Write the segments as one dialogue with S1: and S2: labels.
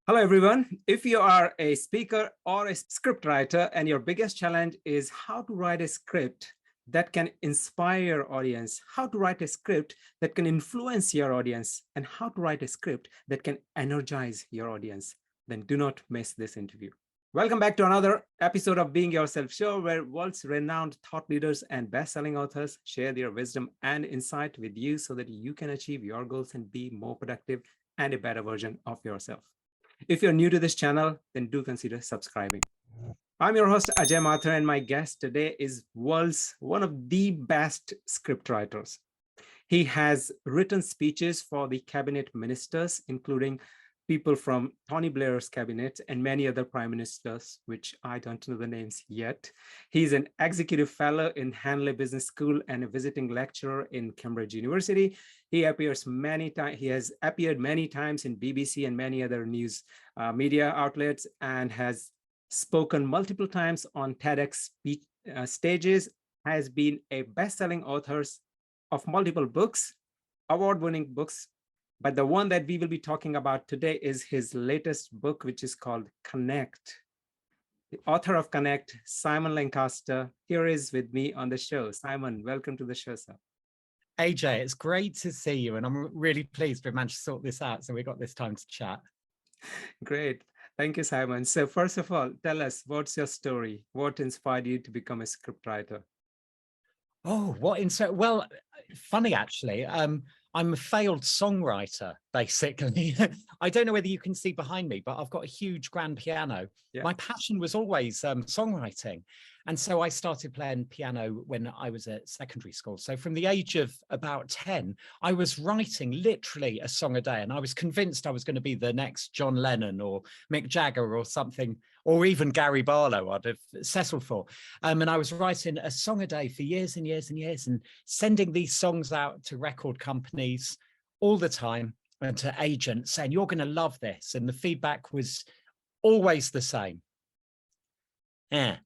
S1: Hello, everyone. If you are a speaker or a script writer and your biggest challenge is how to write a script that can inspire your audience, how to write a script that can influence your audience, and how to write a script that can energize your audience, then do not miss this interview. Welcome back to another episode of Being Yourself Show, where world's renowned thought leaders and best-selling authors share their wisdom and insight with you so that you can achieve your goals and be more productive and a better version of yourself. If you're new to this channel, then do consider subscribing. I'm your host, Ajay Mathur, and my guest today is world's one of the best script writers. He has written speeches for the cabinet ministers, including people from Tony Blair's cabinet and many other prime ministers, which I don't know the names yet. He's an executive fellow in Hanley Business School and a visiting lecturer in Cambridge University. He appears many times. He has appeared many times in BBC and many other news media outlets, and has spoken multiple times on TEDx stages. Has been a best-selling author of multiple books, award-winning books. But the one that we will be talking about today is his latest book, which is called Connect. The author of Connect, Simon Lancaster, here is with me on the show. Simon, welcome to the show, sir.
S2: Ajay, it's great to see you, and I'm really pleased we managed to sort this out, so we got this time to chat.
S1: Great. Thank you, Simon. So first of all, tell us, what's your story? What inspired you to become a scriptwriter?
S2: Oh, well, funny actually. I'm a failed songwriter, basically. I don't know whether you can see behind me, but I've got a huge grand piano. Yeah. My passion was always songwriting. And so I started playing piano when I was at secondary school. So from the age of about 10, I was writing literally a song a day. And I was convinced I was going to be the next John Lennon or Mick Jagger or something, or even Gary Barlow I'd have settled for. And I was writing a song a day for years and years and years, and sending these songs out to record companies all the time and to agents saying, you're going to love this. And the feedback was always the same. Yeah.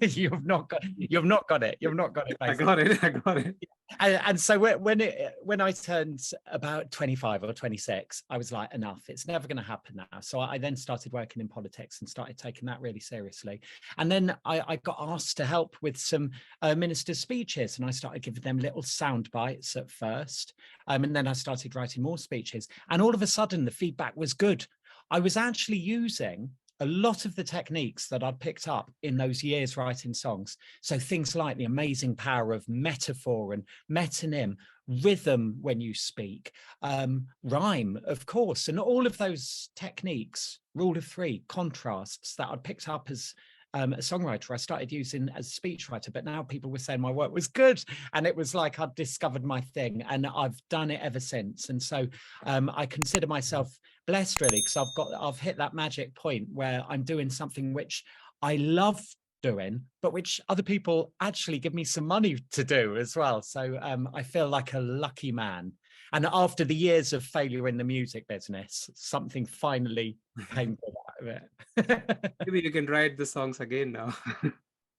S2: You've not got it. Basically.
S1: I got it.
S2: And so when I turned about 25 or 26, I was like, enough, it's never going to happen now. So I then started working in politics and started taking that really seriously. And then I got asked to help with some ministers' speeches, and I started giving them little sound bites at first. And then I started writing more speeches, and all of a sudden the feedback was good. I was actually using a lot of the techniques that I'd picked up in those years writing songs. So things like the amazing power of metaphor and metonym, rhythm when you speak, rhyme, of course, and all of those techniques, rule of three, contrasts that I'd picked up as a songwriter, I started using as a speechwriter, but now people were saying my work was good, and it was like I'd discovered my thing, and I've done it ever since. And so I consider myself blessed, really, because I've hit that magic point where I'm doing something which I love doing, but which other people actually give me some money to do as well. So I feel like a lucky man. And after the years of failure in the music business, something finally came out of it.
S1: Maybe you can write the songs again now.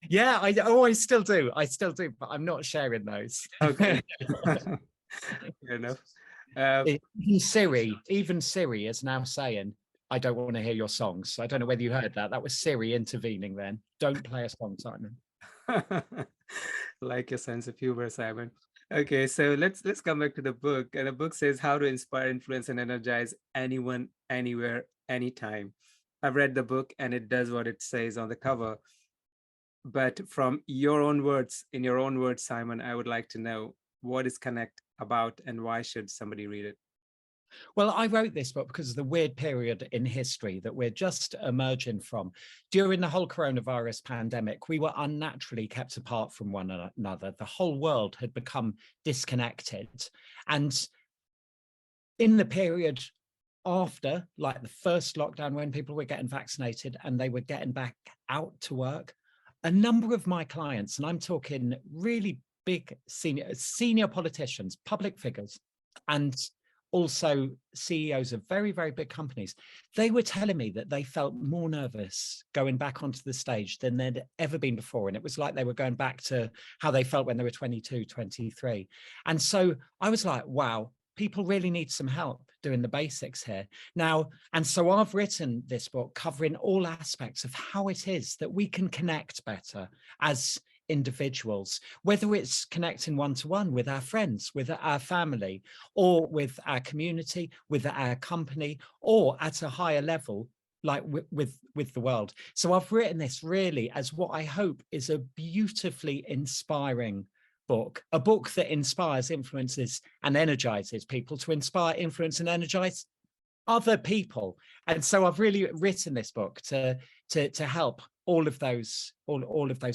S2: Yeah, I still do, but I'm not sharing those.
S1: Okay. Fair enough.
S2: Even Siri is now saying, I don't want to hear your songs. I don't know whether you heard that. That was Siri intervening then. Don't play a song, Simon.
S1: Like your sense of humor, Simon. Okay, so let's come back to the book. And the book says how to inspire, influence, and energize anyone, anywhere, anytime. I've read the book, and it does what it says on the cover. But from your own words, in your own words, Simon, I would like to know, what is Connect about, and why should somebody read it?
S2: Well, I wrote this book because of the weird period in history that we're just emerging from. During the whole coronavirus pandemic, we were unnaturally kept apart from one another. The whole world had become disconnected. And in the period after, like the first lockdown, when people were getting vaccinated and they were getting back out to work, a number of my clients, and I'm talking really big senior politicians, public figures, and also CEOs of very, very big companies, they were telling me that they felt more nervous going back onto the stage than they'd ever been before. And it was like they were going back to how they felt when they were 22, 23. And so I was like, wow, people really need some help doing the basics here. Now, and so I've written this book covering all aspects of how it is that we can connect better as individuals, whether it's connecting one-to-one with our friends, with our family, or with our community, with our company, or at a higher level, like with the world. So I've written this really as what I hope is a beautifully inspiring book, a book that inspires, influences, and energizes people to inspire, influence, and energize other people. And so I've really written this book to help all of those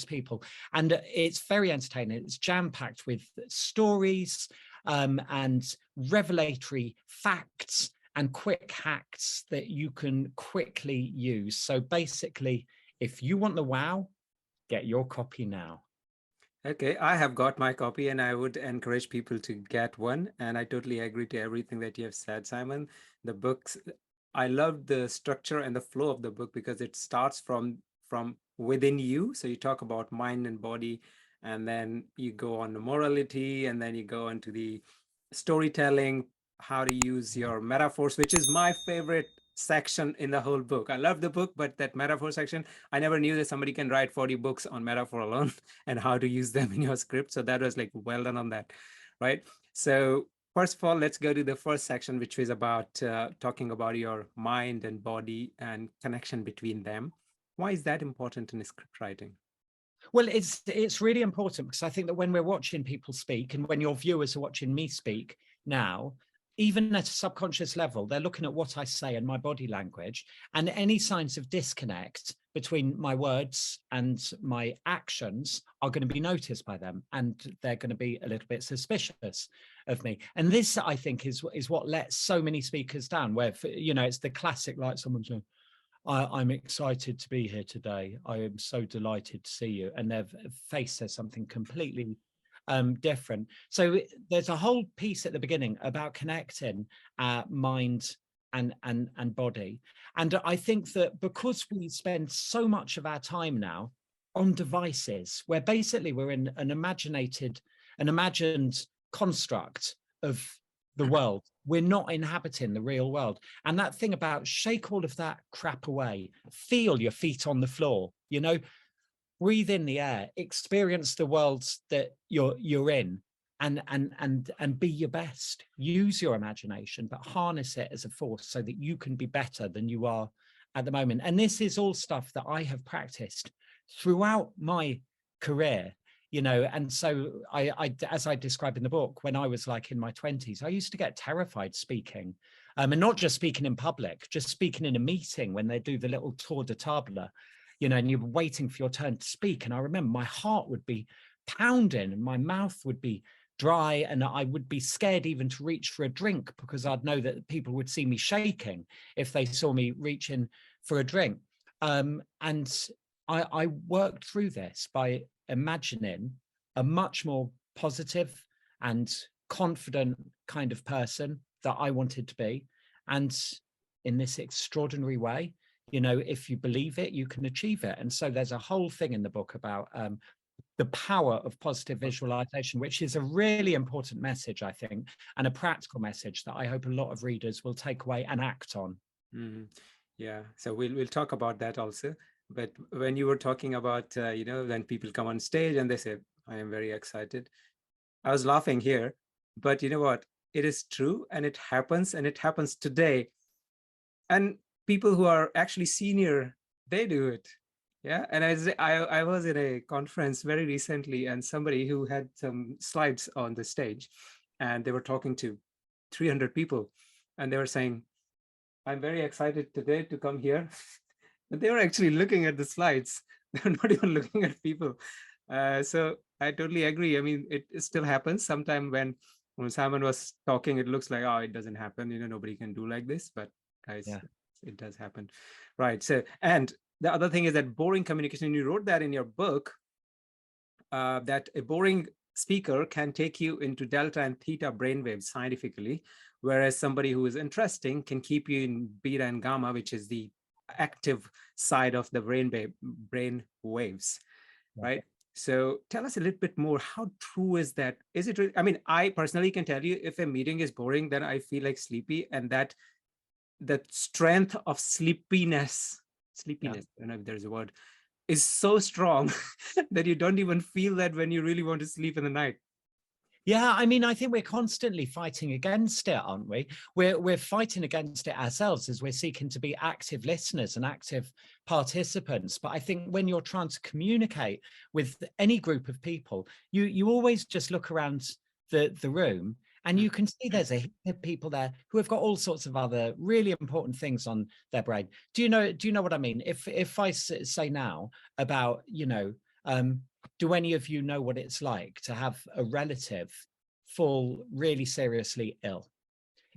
S2: people. And it's very entertaining. It's jam-packed with stories and revelatory facts and quick hacks that you can quickly use. So basically, if you want the wow, get your copy now.
S1: Okay, I have got my copy and I would encourage people to get one. And I totally agree to everything that you have said, Simon. The books, I love the structure and the flow of the book because it starts from within you. So you talk about mind and body, and then you go on to morality, and then you go into the storytelling, how to use your metaphors, which is my favorite section in the whole book. I love the book, but that metaphor section, I never knew that somebody can write 40 books on metaphor alone and how to use them in your script. So that was like, well done on that, right? So first of all, let's go to the first section, which is about talking about your mind and body and connection between them. Why is that important in script writing?
S2: Well, it's really important because I think that when we're watching people speak, and when your viewers are watching me speak now, even at a subconscious level, they're looking at what I say and my body language, and any signs of disconnect between my words and my actions are going to be noticed by them, and they're going to be a little bit suspicious of me. And this, I think, is what lets so many speakers down, where, you know, it's the classic, like someone saying, I'm excited to be here today. I am so delighted to see you. And their face says something completely different. So there's a whole piece at the beginning about connecting mind and body. And I think that because we spend so much of our time now on devices, where basically we're in an imagined construct of the world. We're not inhabiting the real world. And that thing about shake all of that crap away, feel your feet on the floor, you know, breathe in the air, experience the world that you're in, and be your best. Use your imagination, but harness it as a force so that you can be better than you are at the moment. And this is all stuff that I have practiced throughout my career. You know, and so I, as I describe in the book, when I was like in my 20s, I used to get terrified speaking, and not just speaking in public, just speaking in a meeting when they do the little tour de table, you know, and you're waiting for your turn to speak. And I remember my heart would be pounding and my mouth would be dry, and I would be scared even to reach for a drink because I'd know that people would see me shaking if they saw me reaching for a drink. And I worked through this by imagining a much more positive and confident kind of person that I wanted to be. And in this extraordinary way, you know, if you believe it, you can achieve it. And so there's a whole thing in the book about the power of positive visualization, which is a really important message, I think, and a practical message that I hope a lot of readers will take away and act on.
S1: Mm-hmm. Yeah, so we'll talk about that also. But when you were talking about, you know, when people come on stage and they say, I am very excited, I was laughing here, but you know what? It is true, and it happens today. And people who are actually senior, they do it. Yeah, and I was in a conference very recently, and somebody who had some slides on the stage, and they were talking to 300 people, and they were saying, I'm very excited today to come here. But they were actually looking at the slides. They're not even looking at people. So I totally agree. I mean, it still happens. Sometimes when Simon was talking, it looks like, oh, it doesn't happen. You know, nobody can do like this. But guys,
S2: Yeah.
S1: it does happen. Right. So, and the other thing is that boring communication, you wrote that in your book, that a boring speaker can take you into delta and theta brainwaves scientifically, whereas somebody who is interesting can keep you in beta and gamma, which is the active side of the brain waves, right? So tell us a little bit more. How true is that? Is it? I mean, I personally can tell you, if a meeting is boring, then I feel like sleepy, and that the strength of
S2: Yeah.
S1: sleepiness, I don't know if there's a word, is so strong that you don't even feel that when you really want to sleep in the night.
S2: Yeah, I mean, I think we're constantly fighting against it, aren't we? We're fighting against it ourselves as we're seeking to be active listeners and active participants. But I think when you're trying to communicate with any group of people, you always just look around the room and you can see there's a heap of people there who have got all sorts of other really important things on their brain. Do you know what I mean? If I say now about, do any of you know what it's like to have a relative fall really seriously ill?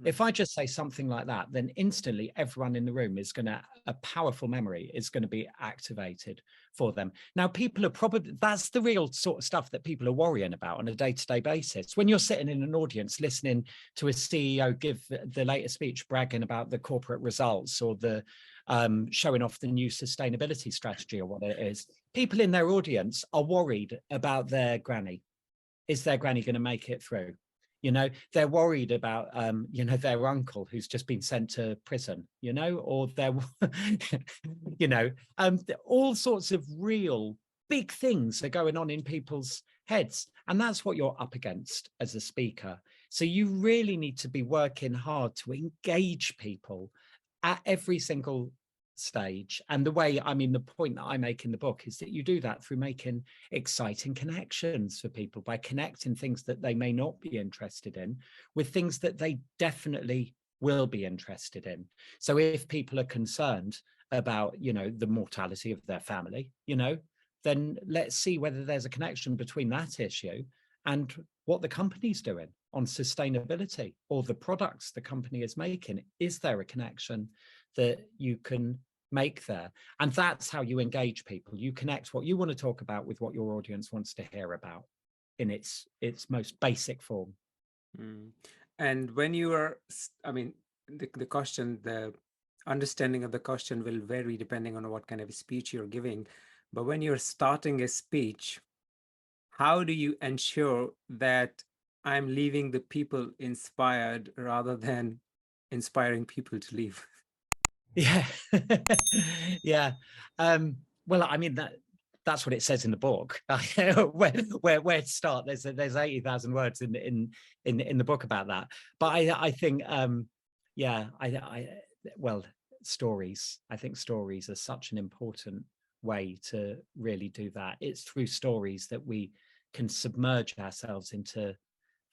S2: If I just say something like that, then instantly everyone in the room is going to, a powerful memory is going to be activated for them. Now, people are probably, that's the real sort of stuff that people are worrying about on a day-to-day basis. When you're sitting in an audience listening to a CEO give the latest speech bragging about the corporate results or the showing off the new sustainability strategy or what it is, people in their audience are worried about their granny. Is their granny going to make it through? They're worried about their uncle who's just been sent to prison, or they're all sorts of real big things are going on in people's heads, and that's what you're up against as a speaker. So you really need to be working hard to engage people at every single stage. And the way, I mean, the point that I make in the book is that you do that through making exciting connections for people, by connecting things that they may not be interested in with things that they definitely will be interested in. So if people are concerned about, the mortality of their family, then let's see whether there's a connection between that issue and what the company's doing on sustainability or the products the company is making. Is there a connection that you can make there? And that's how you engage people. You connect what you want to talk about with what your audience wants to hear about in its most basic form.
S1: And when you are, I mean, the question, the understanding of the question will vary depending on what kind of speech you're giving. But when you're starting a speech, how do you ensure that I'm leaving the people inspired rather than inspiring people to leave?
S2: Yeah. Yeah. Well, I mean, that's what it says in the book. where to start? There's 80,000 words in the book about that. But I think well, stories. I think stories are such an important way to really do that. It's through stories that we can submerge ourselves into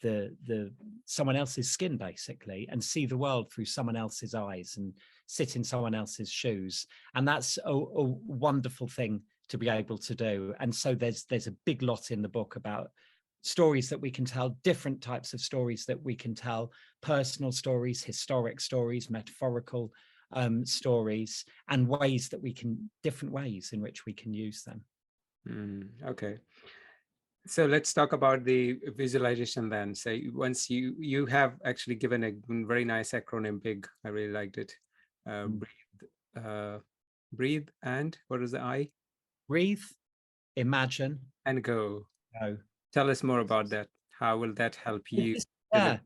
S2: the someone else's skin, basically, and see the world through someone else's eyes and sit in someone else's shoes. And that's a wonderful thing to be able to do. And so there's a big lot in the book about stories that we can tell, different types of stories that we can tell, personal stories, historic stories, metaphorical stories, and ways that we can, different ways in which we can use them.
S1: Okay. So let's talk about the visualization then. So once you have actually given a very nice acronym, big. I really liked it. Breathe, and what is the I?
S2: Breathe, imagine,
S1: And go.
S2: go.
S1: Tell us more about that. How will that help you deliver?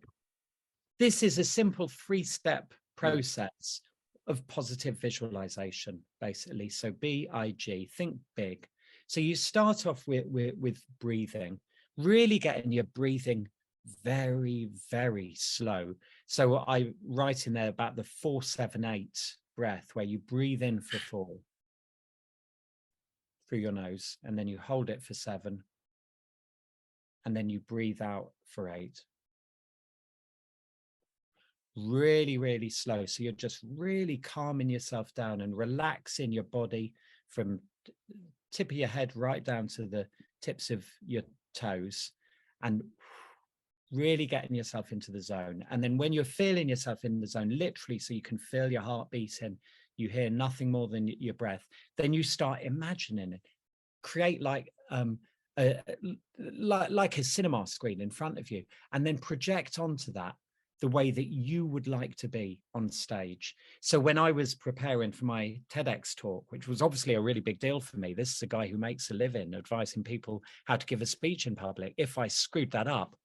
S2: This is a simple 3-step process of positive visualization, basically. So BIG, think big. So you start off with breathing, really getting your breathing very, very slow. So I write in there about the 4-7-8 breath, where you breathe in for 4 through your nose, and then you hold it for 7, and then you breathe out for 8. Really, really slow. So you're just really calming yourself down and relaxing your body from tip of your head right down to the tips of your toes, and really getting yourself into the zone. And then when you're feeling yourself in the zone, literally, so you can feel your heart beating, you hear nothing more than your breath, then you start imagining it. Create like a cinema screen in front of you, and then project onto that the way that you would like to be on stage. So when I was preparing for my TEDx talk, which was obviously a really big deal for me, this is a guy who makes a living advising people how to give a speech in public. If I screwed that up,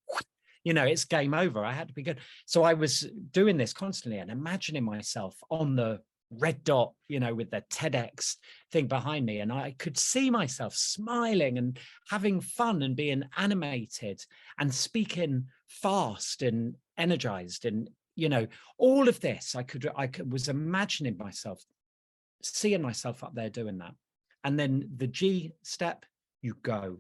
S2: you know, it's game over. I had to be good. So I was doing this constantly and imagining myself on the red dot, you know, with the TEDx thing behind me. And I could see myself smiling and having fun and being animated and speaking fast and energized. And, you know, all of this, was imagining myself, seeing myself up there doing that. And then the G step, you go,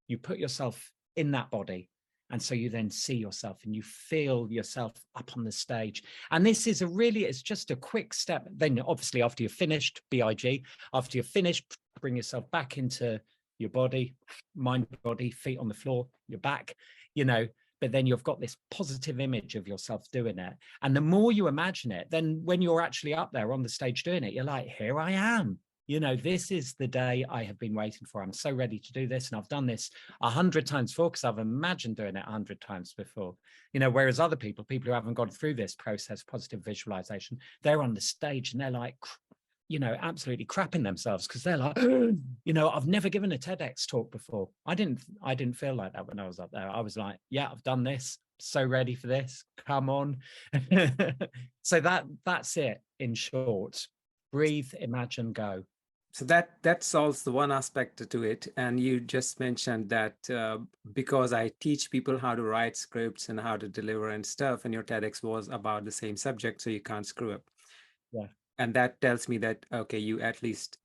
S2: you put yourself in that body. And so you then see yourself and you feel yourself up on the stage. And this is it's just a quick step. Then obviously after you're finished, BIG, after you're finished, bring yourself back into your body, mind, body, feet on the floor, your back, you know, but then you've got this positive image of yourself doing it. And the more you imagine it, then when you're actually up there on the stage doing it, you're like, here I am. You know, this is the day I have been waiting for. I'm so ready to do this. And I've done this 100 times before because I've imagined doing it 100 times before. You know, whereas other people who haven't gone through this process, positive visualization, they're on the stage and they're like, you know, absolutely crapping themselves because they're like, you know, I've never given a TEDx talk before. I didn't feel like that when I was up there. I was like, yeah, I've done this. So ready for this. Come on. So that's it in short. Breathe, imagine, go.
S1: So that solves the one aspect to it. And you just mentioned that because I teach people how to write scripts and how to deliver and stuff, and your TEDx was about the same subject, so you can't screw up.
S2: Yeah.
S1: And that tells me that, okay, you at least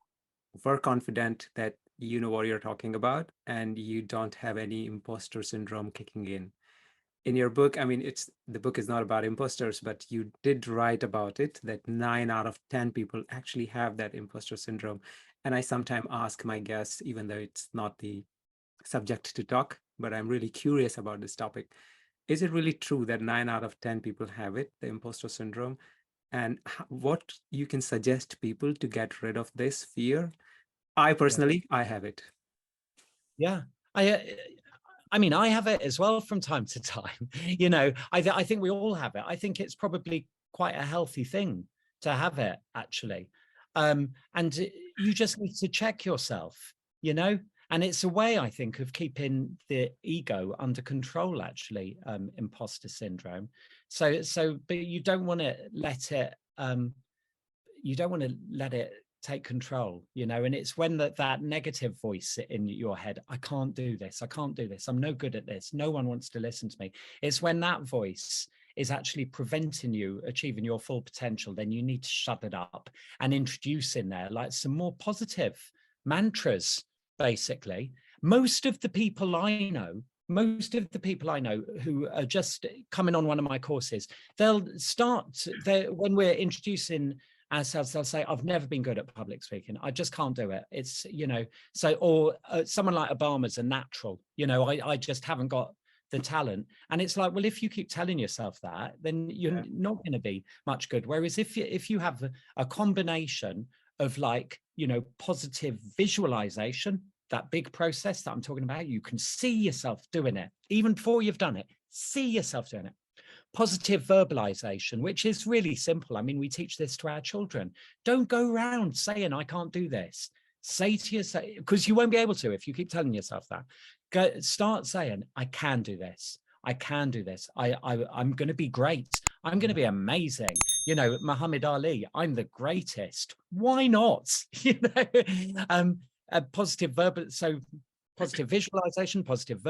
S1: were confident that you know what you're talking about and you don't have any imposter syndrome kicking in. In your book, I mean, the book is not about imposters, but you did write about it, that 9 out of 10 people actually have that imposter syndrome. And I sometimes ask my guests, even though it's not the subject to talk, but I'm really curious about this topic. Is it really true that 9 out of 10 people have it, the imposter syndrome? And what you can suggest people to get rid of this fear? I personally, I have it.
S2: Yeah. I mean, I have it as well from time to time. You know, I think we all have it. I think it's probably quite a healthy thing to have it, actually. And you just need to check yourself, you know, and it's a way, I think, of keeping the ego under control, actually, imposter syndrome. But you don't want to let it, take control, you know, and it's when that negative voice in your head, I can't do this, I'm no good at this, no one wants to listen to me. It's when that voice is actually preventing you achieving your full potential, then you need to shut it up and introduce in there like some more positive mantras, basically. Most of the people I know who are just coming on one of my courses, they'll start when we're introducing ourselves, they'll say, I've never been good at public speaking. I just can't do it. It's, you know, so, or someone like Obama's a natural, you know, I just haven't got the talent. And it's like, well, if you keep telling yourself that, then you're not going to be much good. Whereas if you have a combination of like, you know, positive visualization, that big process that I'm talking about, you can see yourself doing it, even before you've done it, see yourself doing it. Positive verbalization, which is really simple. I mean, we teach this to our children. Don't go around saying, I can't do this. Say to yourself, because you won't be able to if you keep telling yourself that. Start saying, I can do this. I can do this. I'm going to be great. I'm going to be amazing. You know, Muhammad Ali, I'm the greatest. Why not? You know, positive visualization, positive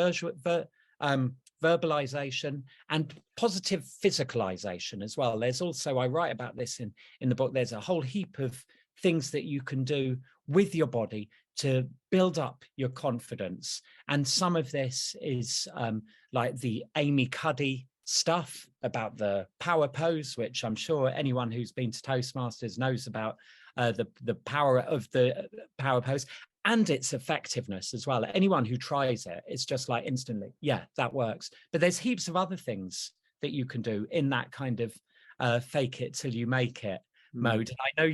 S2: verbalization, and positive physicalization as well. There's also, I write about this in the book, there's a whole heap of things that you can do with your body to build up your confidence. And some of this is like the Amy Cuddy stuff about the power pose, which I'm sure anyone who's been to Toastmasters knows about, the power of the power pose and its effectiveness as well. Anyone who tries it, it's just like instantly, yeah, that works. But there's heaps of other things that you can do in that kind of fake it till you make it mode. And I know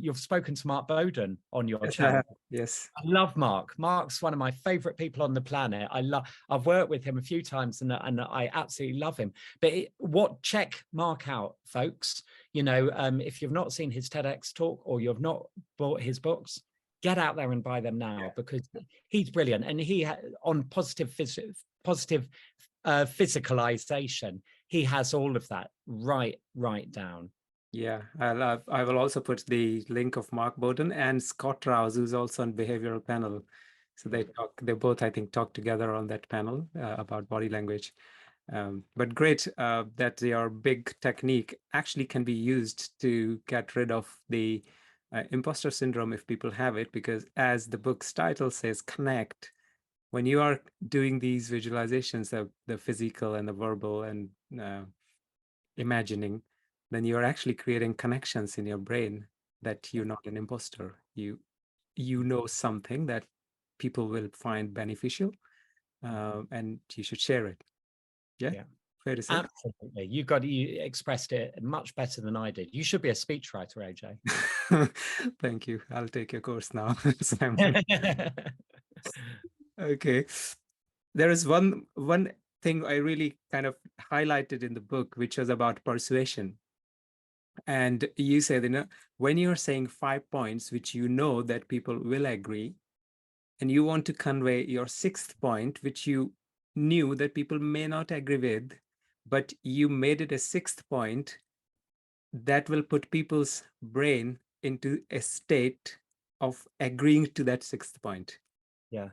S2: you've spoken to Mark Bowden on your
S1: Yes, I
S2: channel.
S1: have. Yes.
S2: I love Mark. Mark's one of my favorite people on the planet. I've worked with him a few times and I absolutely love him. But check Mark out, folks. You know, if you've not seen his TEDx talk or you've not bought his books, get out there and buy them now, because he's brilliant. And on positive physicalization, he has all of that right down.
S1: Yeah, I will also put the link of Mark Bowden and Scott Rouse, who's also on behavioral panel. So they both, I think, talk together on that panel about body language. But great that your big technique actually can be used to get rid of the imposter syndrome if people have it, because as the book's title says, connect. When you are doing these visualizations of the physical and the verbal and imagining, then you're actually creating connections in your brain that you're not an imposter. You know something that people will find beneficial, and you should share it. Yeah. Fair to say.
S2: Absolutely. You expressed it much better than I did. You should be a speechwriter, AJ.
S1: Thank you. I'll take your course now, Simon. Okay. There is one thing I really kind of highlighted in the book, which was about persuasion. And you said, you know, when you're saying 5 points, which you know that people will agree, and you want to convey your 6th point, which you knew that people may not agree with, but you made it a 6th point that will put people's brain into a state of agreeing to that 6th point.
S2: Yeah.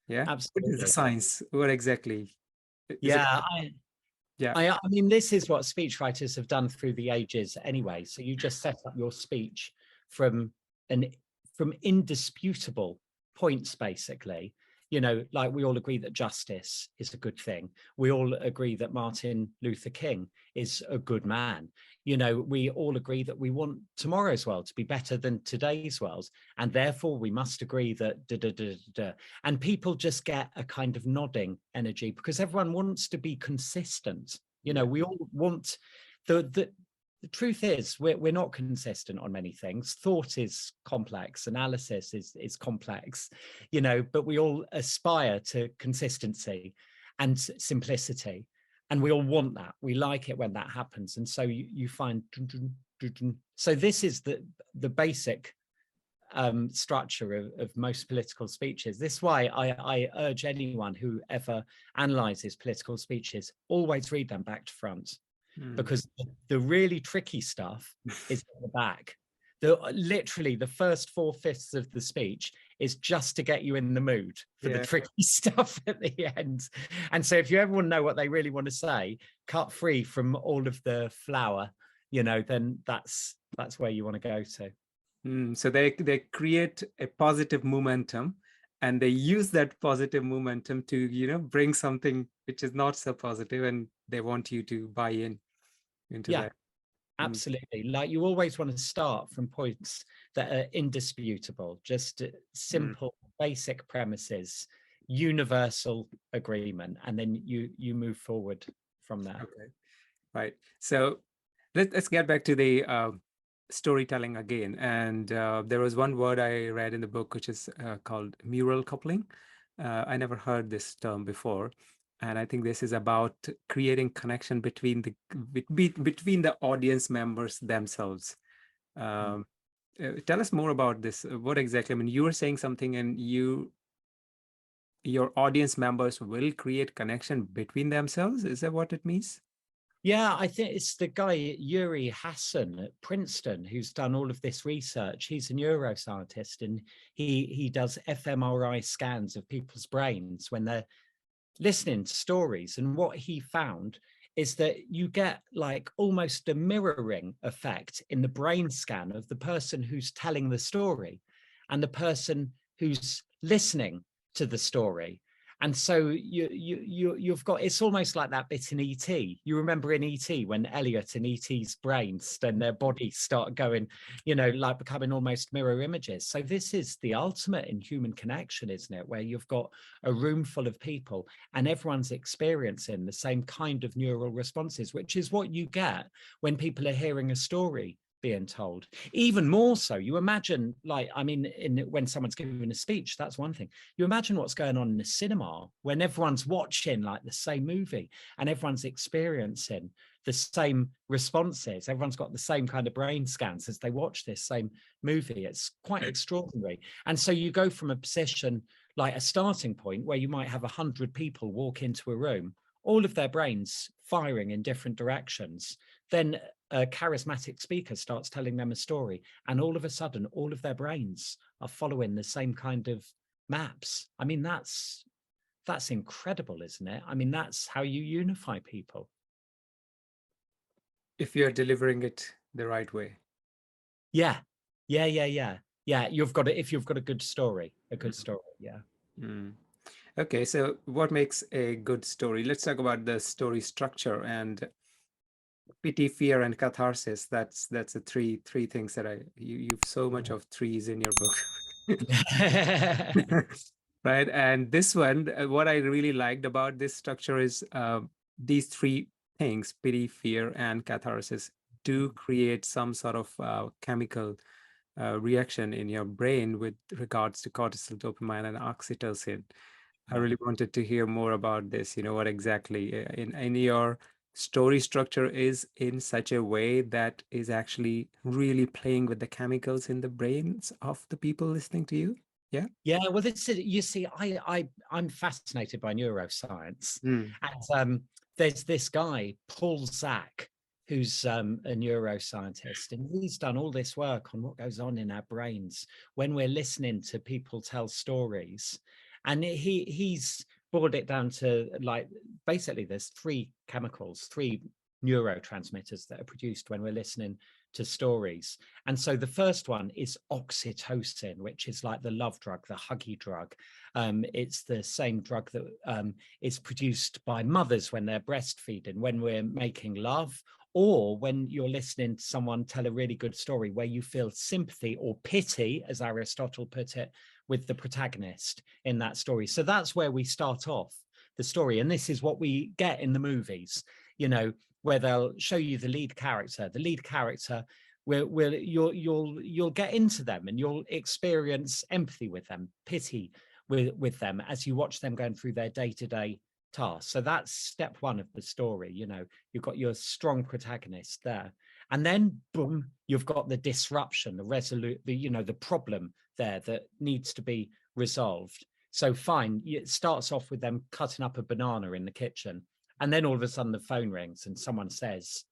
S1: Yeah.
S2: Absolutely.
S1: What is the science? What exactly?
S2: Yeah. I mean, this is what speechwriters have done through the ages anyway. So you just set up your speech from indisputable points, basically. You know, like we all agree that justice is a good thing. We all agree that Martin Luther King is a good man. You know, we all agree that we want tomorrow's world to be better than today's world. And therefore we must agree that and people just get a kind of nodding energy because everyone wants to be consistent. You know, we all want the truth is we're not consistent on many things. Thought is complex, analysis is complex, you know, but we all aspire to consistency and simplicity. And we all want that. We like it when that happens. And so you find, so this is the basic structure of most political speeches. This is why I urge anyone who ever analyzes political speeches, always read them back to front. Because the really tricky stuff is at the back. Literally the first 4/5 of the speech is just to get you in the mood for the tricky stuff at the end. And so if you ever want to know what they really want to say, cut free from all of the flour, you know, then that's where you want to go to.
S1: So they create a positive momentum, and they use that positive momentum to, you know, bring something which is not so positive, and they want you to buy into that.
S2: Absolutely. Like you always want to start from points that are indisputable, just simple, basic premises, universal agreement, and then you move forward from there.
S1: Okay, right. So let's get back to the storytelling again. And there was one word I read in the book, which is called mural coupling. I never heard this term before. And I think this is about creating connection between the audience members themselves. Tell us more about this. What exactly? I mean, you were saying something, and your audience members will create connection between themselves. Is that what it means?
S2: Yeah, I think it's the guy, Yuri Hassan at Princeton, who's done all of this research. He's a neuroscientist, and he does fMRI scans of people's brains when they're listening to stories. And what he found is that you get like almost a mirroring effect in the brain scan of the person who's telling the story and the person who's listening to the story. And so you've got, it's almost like that bit in E.T. You remember in E.T. when Elliot and E.T.'s brains and their bodies start going, you know, like becoming almost mirror images. So this is the ultimate in human connection, isn't it? Where you've got a room full of people and everyone's experiencing the same kind of neural responses, which is what you get when people are hearing a story being told. Even more so, you imagine, like, I mean, when someone's giving a speech, that's one thing. You imagine what's going on in a cinema when everyone's watching like the same movie and everyone's experiencing the same responses. Everyone's got the same kind of brain scans as they watch this same movie. It's quite extraordinary. And so you go from a position like a starting point where you might have 100 people walk into a room, all of their brains firing in different directions. Then a charismatic speaker starts telling them a story, and all of a sudden, all of their brains are following the same kind of maps. I mean, that's incredible, isn't it? I mean, that's how you unify people.
S1: If you're delivering it the right way.
S2: Yeah. You've got it. If you've got a good story, yeah.
S1: Mm. Okay, so what makes a good story? Let's talk about the story structure and pity, fear, and catharsis. That's the three things that you've so much of threes in your book. Right. And this one, what I really liked about this structure is these three things, pity, fear, and catharsis, do create some sort of chemical reaction in your brain with regards to cortisol, dopamine, and oxytocin. I really wanted to hear more about this. What exactly in your story structure is in such a way that is actually really playing with the chemicals in the brains of the people listening to you. Yeah.
S2: Yeah. Well, this is, you see, I'm fascinated by neuroscience, and there's this guy, Paul Zak, who's a neuroscientist, and he's done all this work on what goes on in our brains when we're listening to people tell stories. And he's boiled it down to, like, basically there's three neurotransmitters that are produced when we're listening to stories. And so the first one is oxytocin, which is like the love drug, the huggy drug. It's the same drug that is produced by mothers when they're breastfeeding, when we're making love, or when you're listening to someone tell a really good story where you feel sympathy or pity, as Aristotle put it, with the protagonist in that story. So that's where we start off the story. And this is what we get in the movies, where they'll show you the lead character. The lead character, you'll get into them and you'll experience empathy with them, pity with them as you watch them going through their day-to-day tasks. So that's step one of the story. You've got your strong protagonist there, and then boom, you've got the disruption, the problem there that needs to be resolved. So fine, it starts off with them cutting up a banana in the kitchen, and then all of a sudden the phone rings and someone says,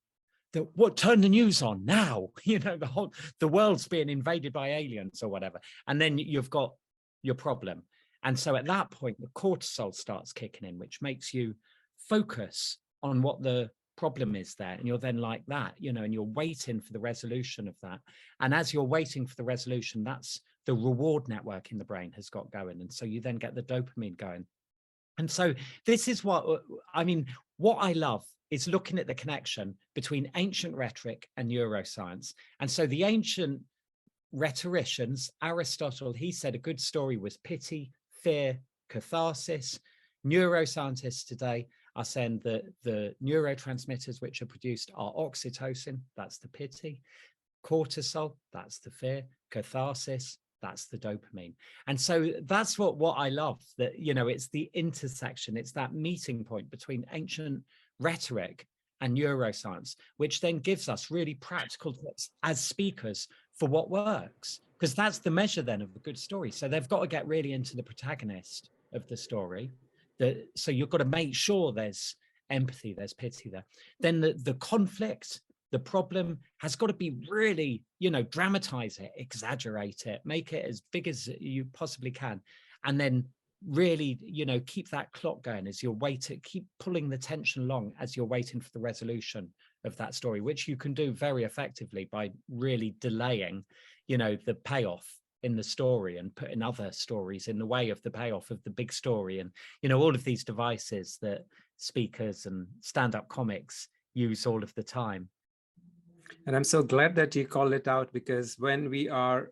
S2: turn the news on now. The world's being invaded by aliens or whatever. And then you've got your problem. And so at that point, the cortisol starts kicking in, which makes you focus on what the problem is there. And you're then like that, and you're waiting for the resolution of that. And as you're waiting for the resolution, that's the reward network in the brain has got going. And so you then get the dopamine going. And so this is what I love is looking at the connection between ancient rhetoric and neuroscience. And so the ancient rhetoricians, Aristotle, he said a good story was pity, fear, catharsis. Neuroscientists today are saying that the neurotransmitters which are produced are oxytocin, that's the pity, cortisol, that's the fear, catharsis, that's the dopamine. And so that's what I love, that, it's the intersection, it's that meeting point between ancient rhetoric and neuroscience, which then gives us really practical tips as speakers for what works, because that's the measure then of a good story. So they've got to get really into the protagonist of the story. So you've got to make sure there's empathy, there's pity there. Then the conflict, the problem has got to be really, dramatize it, exaggerate it, make it as big as you possibly can. And then really, keep that clock going as you're waiting, keep pulling the tension along as you're waiting for the resolution of that story, which you can do very effectively by really delaying, the payoff in the story and putting other stories in the way of the payoff of the big story. And, all of these devices that speakers and stand-up comics use all of the time.
S1: And I'm so glad that you call it out, because when we are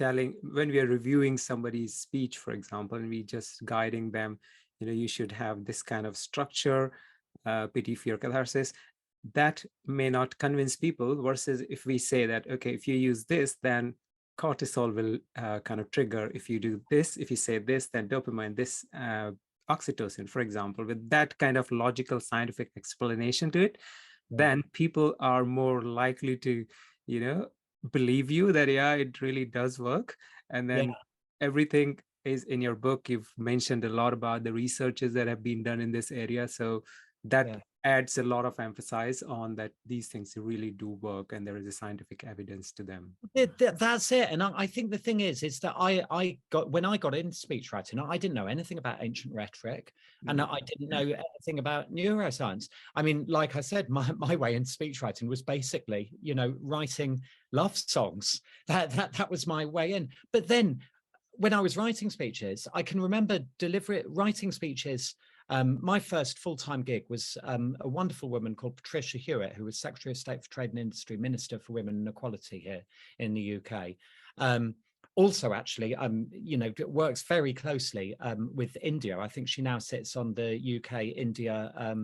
S1: reviewing somebody's speech, for example, and we just guiding them, you should have this kind of structure, pity, fear, catharsis. that may not convince people, versus if we say that, okay, if you use this, then cortisol will kind of trigger. If you do this, if you say this, then dopamine, this oxytocin, for example, with that kind of logical scientific explanation to it, then people are more likely to, believe you that, yeah, it really does work. And then everything is in your book. You've mentioned a lot about the researches that have been done in this area. So that adds a lot of emphasis on that these things really do work, and there is a scientific evidence to them.
S2: That's it. And I think the thing is that when I got into speechwriting, I didn't know anything about ancient rhetoric, and I didn't know anything about neuroscience. I mean, like I said, my way into speechwriting was basically, writing love songs. That was my way in. But then when I was writing speeches, I can remember writing speeches. My first full-time gig was a wonderful woman called Patricia Hewitt, who was Secretary of State for Trade and Industry, Minister for Women and Equality here in the UK. Also, actually, works very closely with India. I think she now sits on the UK-India,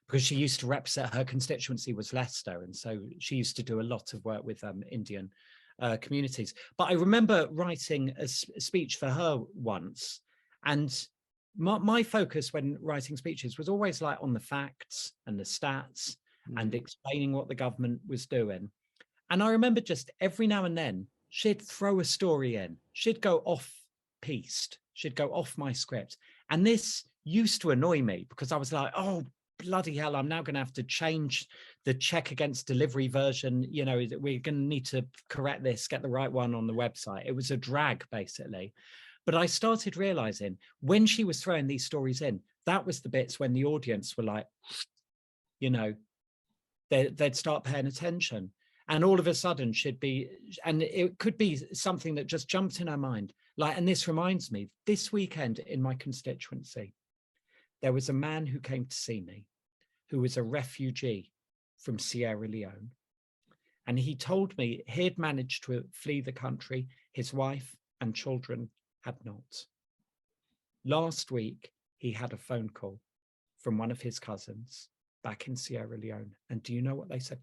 S2: because she used to represent, her constituency was Leicester, and so she used to do a lot of work with Indian communities. But I remember writing a speech for her once, and my focus when writing speeches was always like on the facts and the stats and explaining what the government was doing. And I remember just every now and then she'd throw a story in, she'd go off piste, she'd go off my script. And this used to annoy me because I was like, oh, bloody hell, I'm now going to have to change the check against delivery version. We're going to need to correct this, get the right one on the website. It was a drag, basically. But I started realizing when she was throwing these stories in, that was the bits when the audience were like, they'd start paying attention. And all of a sudden and it could be something that just jumped in her mind. And this reminds me, this weekend in my constituency, there was a man who came to see me, who was a refugee from Sierra Leone. And he told me he'd managed to flee the country. His wife and children had not. Last week, he had a phone call from one of his cousins back in Sierra Leone. And do you know what they said?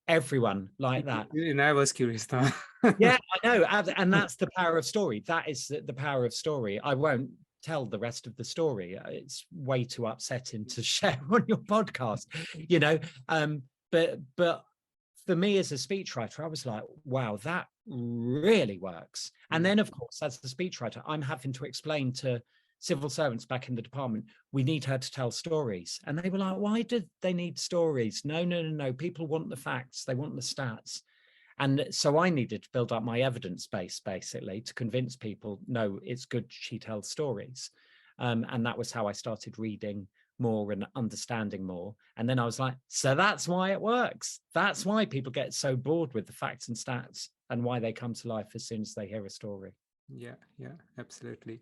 S2: Everyone like that.
S1: And I was curious now.
S2: Yeah, I know. And that's the power of story. That is the power of story. I won't tell the rest of the story. It's way too upsetting to share on your podcast, but for me as a speechwriter, I was like, wow, that really works. And then, of course, as the speechwriter, I'm having to explain to civil servants back in the department, we need her to tell stories. And they were like, why did they need stories? No. People want the facts. They want the stats. And so I needed to build up my evidence base, basically, to convince people, no, it's good she tells stories. And that was how I started reading more and understanding more. And then I was like, so that's why it works. That's why people get so bored with the facts and stats, and why they come to life as soon as they hear a story.
S1: Yeah, absolutely.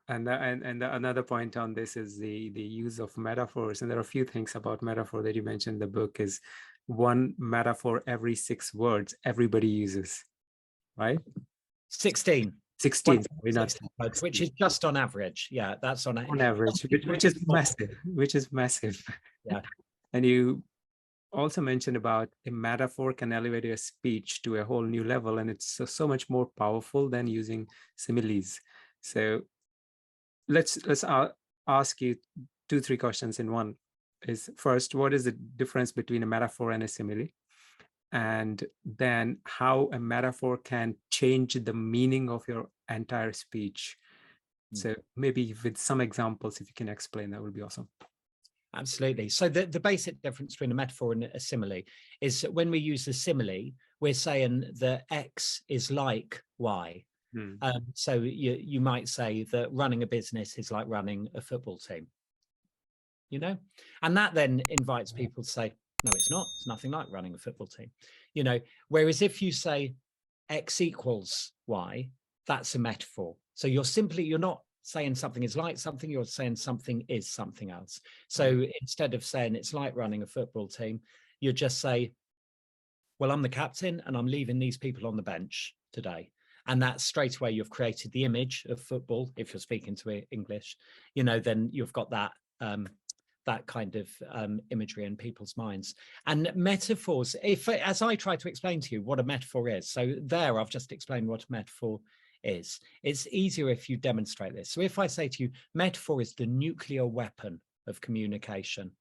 S1: And another point on this is the use of metaphors. And there are a few things about metaphor that you mentioned in the book. Is one metaphor every 6 words everybody uses, right?
S2: 16.
S1: 16,
S2: which is just on average. Yeah, that's on
S1: average, which is massive.
S2: Yeah.
S1: And you also mentioned about a metaphor can elevate your speech to a whole new level, and it's so much more powerful than using similes. So let's ask you 2-3 questions in one. Is first, what is the difference between a metaphor and a simile? And then how a metaphor can change the meaning of your entire speech. So maybe with some examples, if you can explain, that would be awesome.
S2: Absolutely. So the basic difference between a metaphor and a simile is that when we use the simile, we're saying that X is like Y. So you might say that running a business is like running a football team, and that then invites people to say, no, it's not. It's nothing like running a football team, whereas if you say X equals Y, that's a metaphor. So you're not saying something is like something, you're saying something is something else. So instead of saying it's like running a football team, you just say, well, I'm the captain and I'm leaving these people on the bench today. And that straight away, you've created the image of football. If you're speaking to English, then you've got that that kind of imagery in people's minds. And metaphors, as I try to explain to you what a metaphor is, so there I've just explained what a metaphor is. It's easier if you demonstrate this. So if I say to you, metaphor is the nuclear weapon of communication.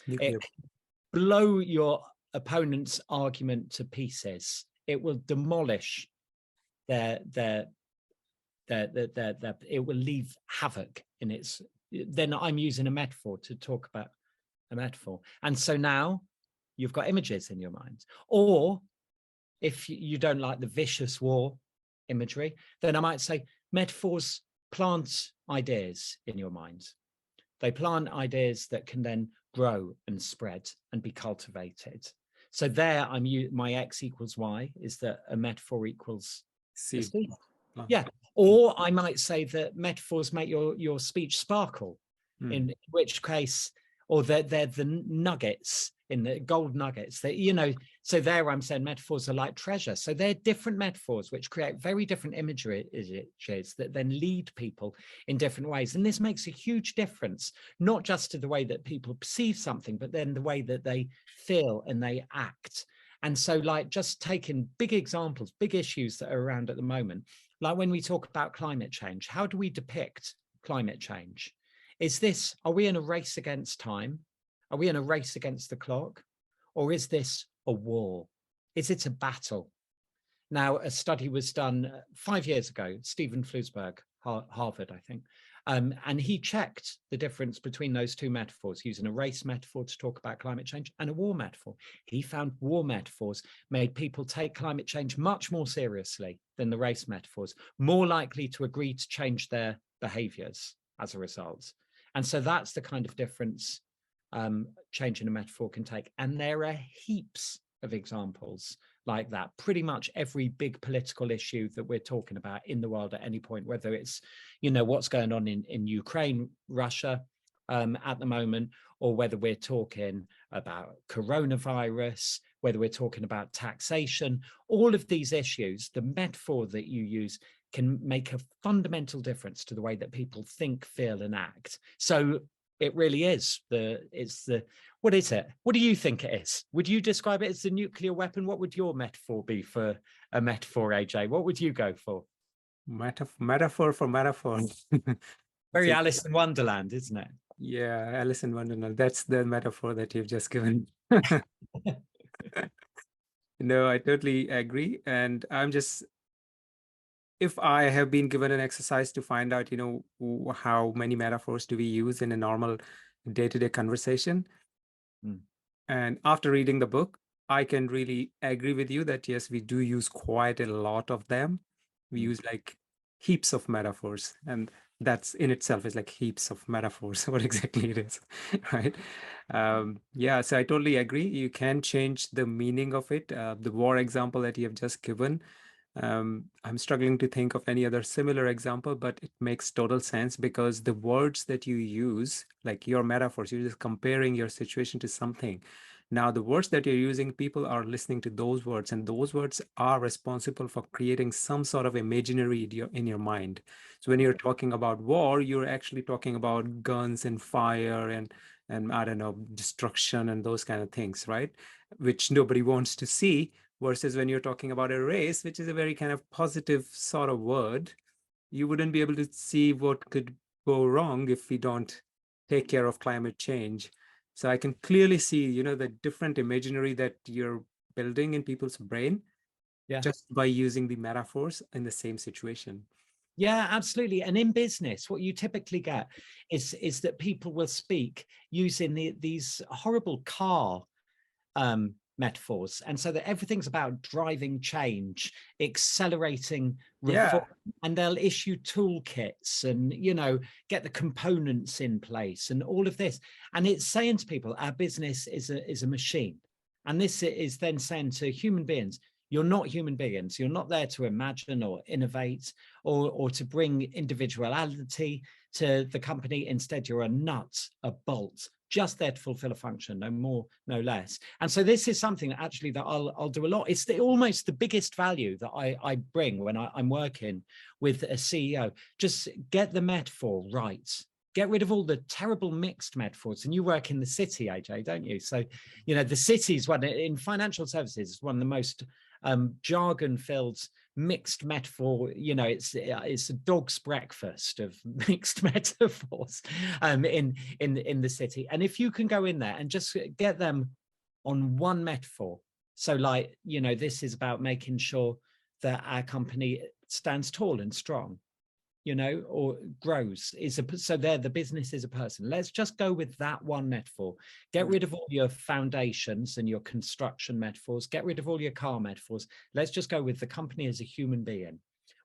S1: Nuclear.
S2: It can blow your opponent's argument to pieces. It will demolish it will leave havoc in its. Then I'm using a metaphor to talk about a metaphor. And so now you've got images in your mind. Or if you don't like the vicious war imagery, then I might say metaphors plant ideas in your mind. They plant ideas that can then grow and spread and be cultivated. So there my X equals Y is that a metaphor equals
S1: Seed.
S2: Yeah. Or I might say that metaphors make your speech sparkle, in which case, or they're the nuggets, in the gold nuggets that, so there I'm saying metaphors are like treasure. So they're different metaphors which create very different imagery that then lead people in different ways. And this makes a huge difference, not just to the way that people perceive something, but then the way that they feel and they act. And so, like, just taking big examples, big issues that are around at the moment, like when we talk about climate change, how do we depict climate change? Are we in a race against time? Are we in a race against the clock? Or is this a war? Is it a battle? Now, a study was done 5 years ago, Stephen Flusberg, Harvard, I think, and he checked the difference between those two metaphors, using a race metaphor to talk about climate change and a war metaphor. He found war metaphors made people take climate change much more seriously than the race metaphors, more likely to agree to change their behaviors as a result. And so that's the kind of difference changing a metaphor can take. And there are heaps of examples like that. Pretty much every big political issue that we're talking about in the world at any point, whether it's, what's going on in Ukraine, Russia at the moment, or whether we're talking about coronavirus, whether we're talking about taxation, all of these issues, the metaphor that you use can make a fundamental difference to the way that people think, feel, and act. So it really is what is it? What do you think it is? Would you describe it as the nuclear weapon? What would your metaphor be for a metaphor, AJ? What would you go for?
S1: Metaphor for metaphor.
S2: Very Alice in Wonderland, isn't it?
S1: Yeah, Alice in Wonderland. That's the metaphor that you've just given. No, I totally agree. And if I have been given an exercise to find out, how many metaphors do we use in a normal day-to-day conversation. And after reading the book, I can really agree with you that, yes, we do use quite a lot of them. We use like heaps of metaphors, and that's in itself is like heaps of metaphors, what exactly it is, right? Yeah, so I totally agree. You can change the meaning of it. The war example that you have just given, I'm struggling to think of any other similar example, but it makes total sense because the words that you use, like your metaphors, you're just comparing your situation to something. Now, the words that you're using, people are listening to those words, and those words are responsible for creating some sort of imaginary in your mind. So when you're talking about war, you're actually talking about guns and fire and I don't know, destruction and those kind of things, right? Which nobody wants to see. Versus when you're talking about a race, which is a very kind of positive sort of word, you wouldn't be able to see what could go wrong if we don't take care of climate change. So I can clearly see, the different imaginary that you're building in people's brain, just by using the metaphors in the same situation.
S2: Yeah, absolutely. And in business, what you typically get is that people will speak using these horrible car metaphors, and so that everything's about driving change, accelerating reform, and they'll issue toolkits and get the components in place and all of this, and it's saying to people our business is a machine. And this is then saying to human beings, you're not human beings. You're not there to imagine or innovate or to bring individuality to the company. Instead, you're a nut, a bolt, just there to fulfill a function, no more, no less. And so this is something that actually that I'll do a lot. It's almost the biggest value that I bring when I'm working with a CEO. Just get the metaphor right. get rid of all the terrible mixed metaphors. And you work in the city, Ajay, don't you? So, you know, the city's one in financial services, one of the most jargon-filled mixed metaphor. You know, it's a dog's breakfast of mixed metaphors in the city. And if you can go in there and just get them on one metaphor, so like, you know, this is about making sure that our company stands tall and strong, you know, or grows, so there the business is a person. Let's just go with that one metaphor. Get rid of all your foundations and your construction metaphors. Get rid of all your car metaphors. Let's just go with the company as a human being.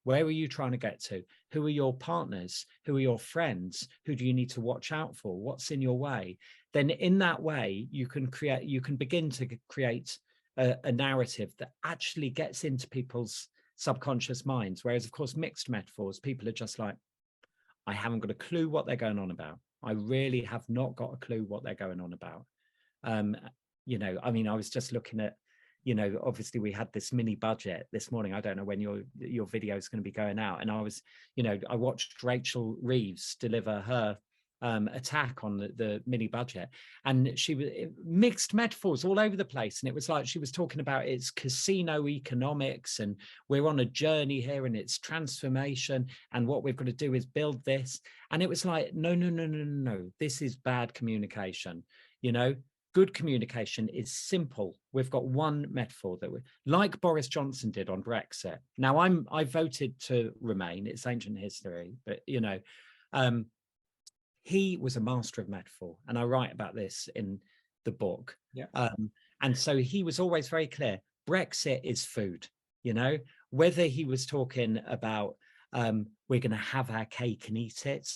S2: Where are you trying to get to? Who are your partners? Who are your friends? Who do you need to watch out for? What's in your way? Then in that way, you can begin to create a narrative that actually gets into people's subconscious minds. Whereas, of course, mixed metaphors, people are just like, I haven't got a clue what they're going on about. I really have not got a clue what they're going on about. You know, I mean, I was just looking at, you know, obviously we had this mini budget this morning. I don't know when your video is going to be going out. And I was, you know, I watched Rachel Reeves deliver her attack on the mini budget, and she was mixed metaphors all over the place. And it was like she was talking about it's casino economics, and we're on a journey here, and it's transformation, and what we've got to do is build this. And it was like, no, this is bad communication. You know, good communication is simple. We've got one metaphor that like Boris Johnson did on Brexit. Now I voted to remain. It's ancient history, but you know, he was a master of metaphor, and I write about this in the book.
S1: Yeah.
S2: And so he was always very clear. Brexit is food. You know, whether he was talking about we're going to have our cake and eat it,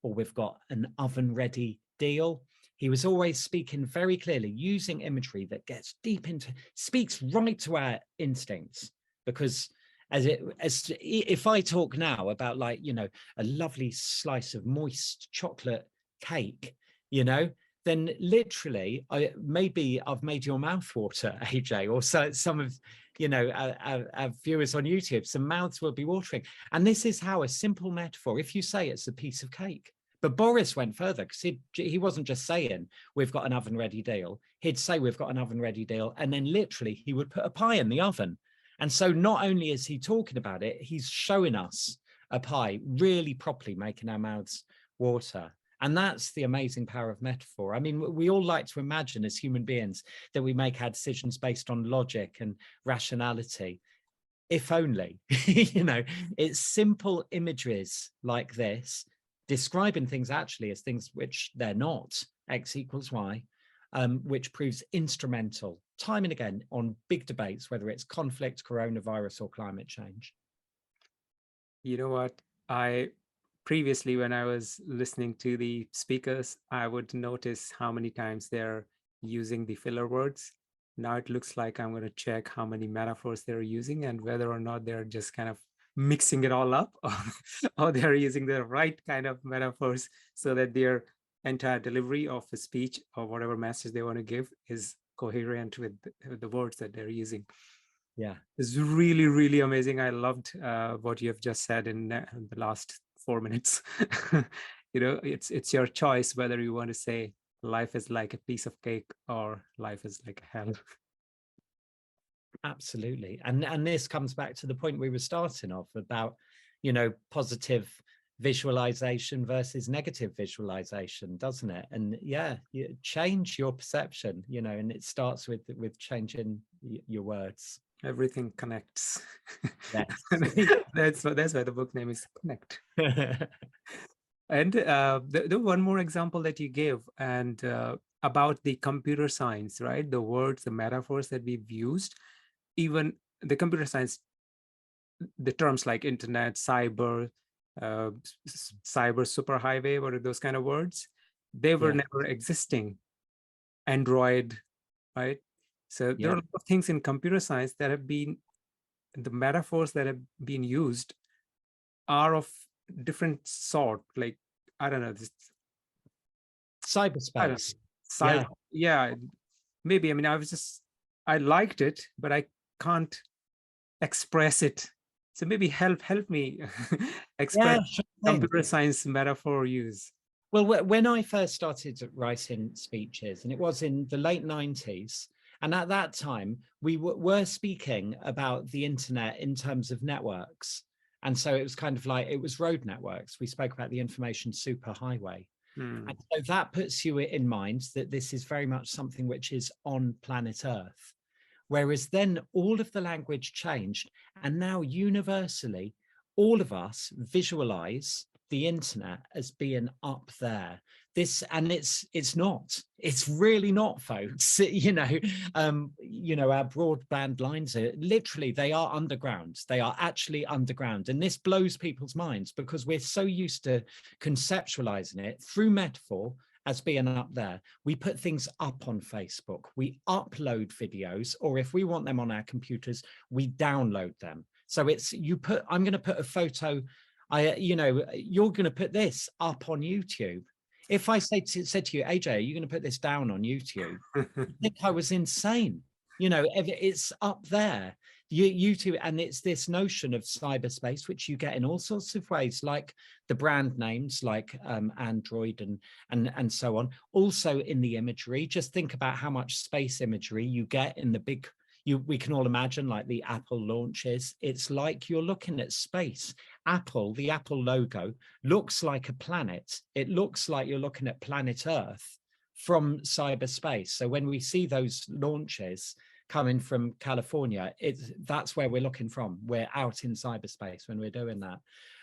S2: or we've got an oven-ready deal. He was always speaking very clearly, using imagery that gets deep into, speaks right to our instincts, because if I talk now about, like, you know, a lovely slice of moist chocolate cake, you know, then literally I've made your mouth water, AJ, or so some of, you know, our viewers on YouTube, some mouths will be watering. And this is how a simple metaphor, if you say it's a piece of cake. But Boris went further, because he wasn't just saying we've got an oven ready deal. He'd say we've got an oven ready deal, and then literally he would put a pie in the oven. And so not only is he talking about it, he's showing us a pie really properly, making our mouths water. And that's the amazing power of metaphor. I mean, we all like to imagine as human beings that we make our decisions based on logic and rationality. If only, you know, it's simple imageries like this, describing things actually as things which they're not, X equals Y, which proves instrumental time and again on big debates, whether it's conflict, coronavirus, or climate change.
S1: You know what? Previously, when I was listening to the speakers, I would notice how many times they're using the filler words. Now it looks like I'm going to check how many metaphors they're using and whether or not they're just kind of mixing it all up, or they're using the right kind of metaphors so that their entire delivery of a speech or whatever message they want to give is coherent with the words that they're using.
S2: Yeah,
S1: it's really, really amazing. I loved what you have just said in the last 4 minutes. You know, it's your choice whether you want to say life is like a piece of cake or life is like hell.
S2: Absolutely. And this comes back to the point we were starting off about, you know, positive visualization versus negative visualization, doesn't it? And yeah, you change your perception, you know, and it starts with changing your words.
S1: Everything connects.
S2: Yes.
S1: that's why the book name is Connect. And the one more example that you gave, and about the computer science, right? The words, the metaphors that we've used, even the computer science, the terms like internet, cyber, cyber superhighway, what are those kind of words? They were never existing. Android, right? So there are a lot of things in computer science that have been, the metaphors that have been used are of different sort. Like, I don't know, this
S2: cyberspace.
S1: Yeah, maybe. I mean, I liked it, but I can't express it. So maybe help me express computer science metaphor use.
S2: Well, when I first started writing speeches, and it was in the late 90s, and at that time, we were speaking about the internet in terms of networks. And so it was kind of like, it was road networks. We spoke about the information superhighway. And so that puts you in mind that this is very much something which is on planet Earth. Whereas then all of the language changed, and now universally, all of us visualize the internet as being up there. It's really not, folks. You know, our broadband lines are literally, they are underground. They are actually underground. And this blows people's minds because we're so used to conceptualizing it through metaphor as being up there. We put things up on Facebook, we upload videos, or if we want them on our computers, we download them. So it's, I'm going to put a photo, you're going to put this up on YouTube. If I said to you, Ajay, are you going to put this down on YouTube? I think I was insane. It's up there. YouTube, and it's this notion of cyberspace, which you get in all sorts of ways, like the brand names, like Android and so on. Also in the imagery, just think about how much space imagery you get in the big. We can all imagine, like the Apple launches. It's like you're looking at space. The Apple logo looks like a planet. It looks like you're looking at planet Earth from cyberspace. So when we see those launches coming from California, that's where we're looking from. We're out in cyberspace when we're doing that.